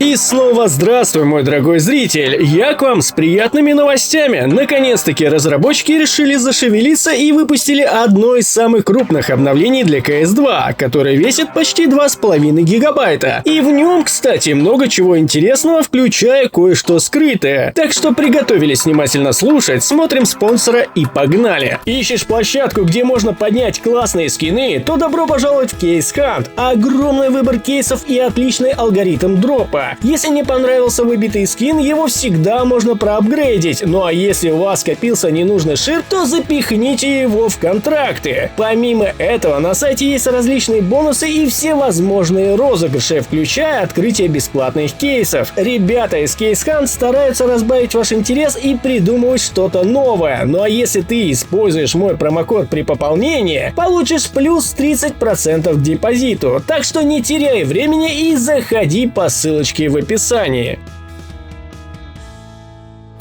И снова здравствуй, мой дорогой зритель! Я к вам с приятными новостями. Наконец-таки разработчики решили зашевелиться и выпустили одно из самых крупных обновлений для CS2, которое весит почти 2,5 гигабайта. И в нем, кстати, много чего интересного, включая кое-что скрытое. Так что приготовились внимательно слушать, смотрим спонсора и погнали! Ищешь площадку, где можно поднять классные скины, то добро пожаловать в Case Hunt. Огромный выбор кейсов и отличный алгоритм дропа. Если не понравился выбитый скин, его всегда можно проапгрейдить. Ну а если у вас скопился ненужный шир, то запихните его в контракты. Помимо этого, на сайте есть различные бонусы и все возможные розыгрыши, включая открытие бесплатных кейсов. Ребята из Case Hunt стараются разбавить ваш интерес и придумывать что-то новое. Ну а если ты используешь мой промокод при пополнении, получишь плюс 30% к депозиту. Так что не теряй времени и заходи по ссылочке в описании.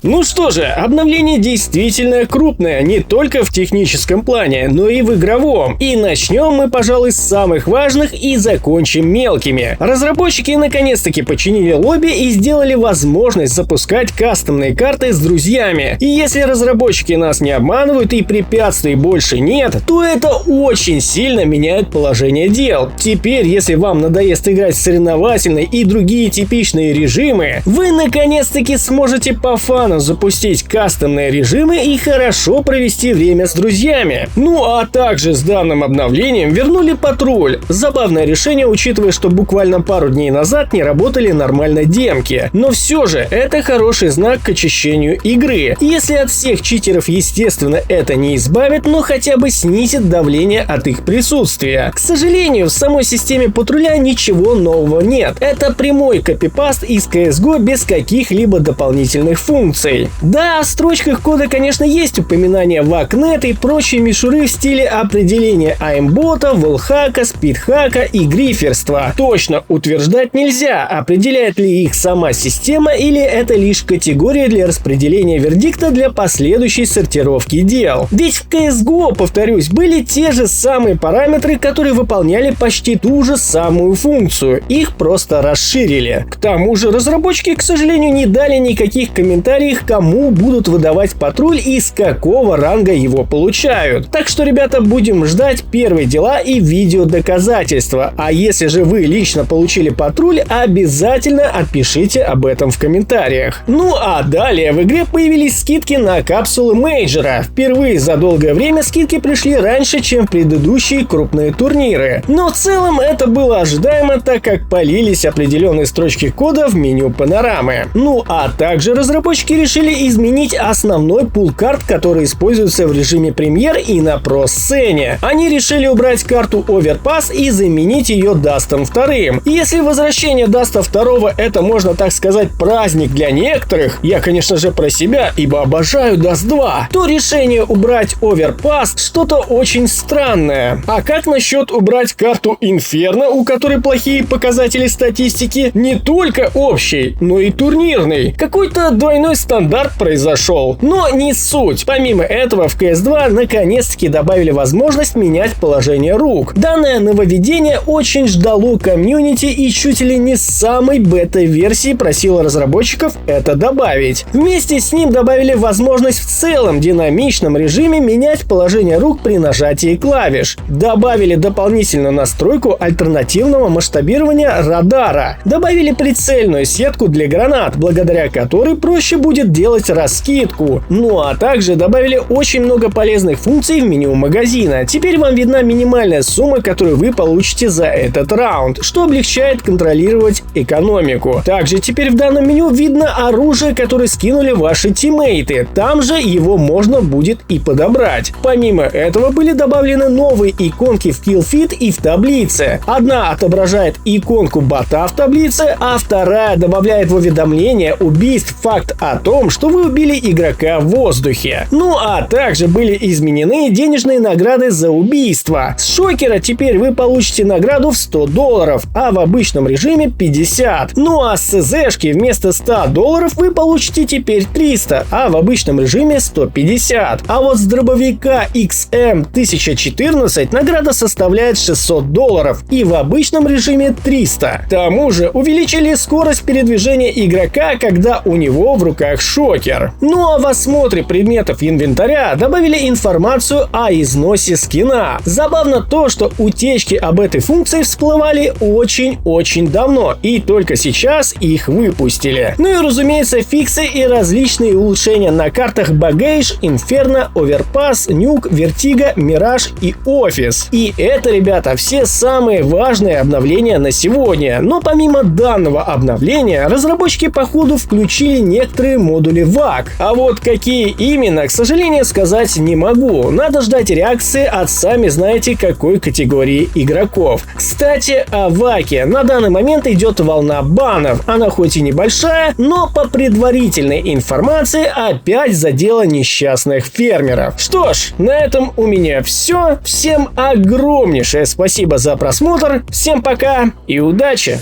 Ну что же, обновление действительно крупное, не только в техническом плане, но и в игровом. И начнем мы, пожалуй, с самых важных и закончим мелкими. Разработчики наконец-таки починили лобби и сделали возможность запускать кастомные карты с друзьями. И если разработчики нас не обманывают и препятствий больше нет, то это очень сильно меняет положение дел. Теперь, если вам надоест играть в соревновательные и другие типичные режимы, вы наконец-таки сможете по фану запустить кастомные режимы и хорошо провести время с друзьями. Ну а также с данным обновлением вернули патруль. Забавное решение, учитывая, что буквально пару дней назад не работали нормально демки. Но все же это хороший знак к очищению игры. Если от всех читеров, естественно, это не избавит, но хотя бы снизит давление от их присутствия. К сожалению, в самой системе патруля ничего нового нет. Это прямой копипаст из CSGO без каких-либо дополнительных функций. Да, в строчках кода, конечно, есть упоминания вакнет и прочие мишуры в стиле определения аймбота, волхака, спидхака и гриферства. Точно утверждать нельзя, определяет ли их сама система или это лишь категория для распределения вердикта для последующей сортировки дел. Ведь в CSGO, повторюсь, были те же самые параметры, которые выполняли почти ту же самую функцию. Их просто расширили. К тому же разработчики, к сожалению, не дали никаких комментариев, кому будут выдавать патруль и с какого ранга его получают. Так что, ребята, будем ждать первые дела и видео доказательства. А если же вы лично получили патруль, обязательно отпишите об этом в комментариях. Ну а далее в игре появились скидки на капсулы мейджора. Впервые за долгое время скидки пришли раньше, чем в предыдущие крупные турниры. Но в целом это было ожидаемо, так как полились определенные строчки кода в меню панорамы. Ну а также разработчики решили изменить основной пул карт, который используется в режиме премьер и на про-сцене. Они решили убрать карту Overpass и заменить ее Дастом 2. Если возвращение Даста 2 это, можно так сказать, праздник для некоторых, я, конечно же, про себя, ибо обожаю Даст 2, то решение убрать Overpass что-то очень странное. А как насчет убрать карту Inferno, у которой плохие показатели статистики не только общей, но и турнирной? Какой-то двойной стандарт произошел. Но не суть. Помимо этого, в CS2 наконец-таки добавили возможность менять положение рук. Данное нововведение очень ждало комьюнити и чуть ли не с самой бета-версии просило разработчиков это добавить. Вместе с ним добавили возможность в целом динамичном режиме менять положение рук при нажатии клавиш. Добавили дополнительную настройку альтернативного масштабирования радара. Добавили прицельную сетку для гранат, благодаря которой проще будет делать раскидку. Ну а также добавили очень много полезных функций в меню магазина. Теперь вам видна минимальная сумма, которую вы получите за этот раунд, что облегчает контролировать экономику. Также теперь в данном меню видно оружие, которое скинули ваши тиммейты. Там же его можно будет и подобрать. Помимо этого были добавлены новые иконки в Killfeed и в таблице. Одна отображает иконку бота в таблице, а вторая добавляет в уведомление убийств факт о том, том, что вы убили игрока в воздухе. Ну а также были изменены денежные награды за убийство. С шокера теперь вы получите награду в $100, а в обычном режиме 50. Ну а с СЗшки вместо $100 вы получите теперь 300, а в обычном режиме 150. А вот с дробовика XM1014 награда составляет $600 и в обычном режиме 300. К тому же увеличили скорость передвижения игрока, когда у него в руках шокер. Ну а в осмотре предметов инвентаря добавили информацию о износе скина. Забавно то, что утечки об этой функции всплывали очень-очень давно, и только сейчас их выпустили. Ну и разумеется, фиксы и различные улучшения на картах Багейш, Инферно, Оверпасс, Нюк, Вертиго, Мираж и Офис. И это, ребята, все самые важные обновления на сегодня. Но помимо данного обновления, разработчики походу включили некоторые модули VAC. А вот какие именно, к сожалению, сказать не могу. Надо ждать реакции от сами знаете какой категории игроков. Кстати, о VAC. На данный момент идет волна банов. Она хоть и небольшая, но по предварительной информации опять задела несчастных фермеров. Что ж, на этом у меня все. Всем огромнейшее спасибо за просмотр. Всем пока и удачи!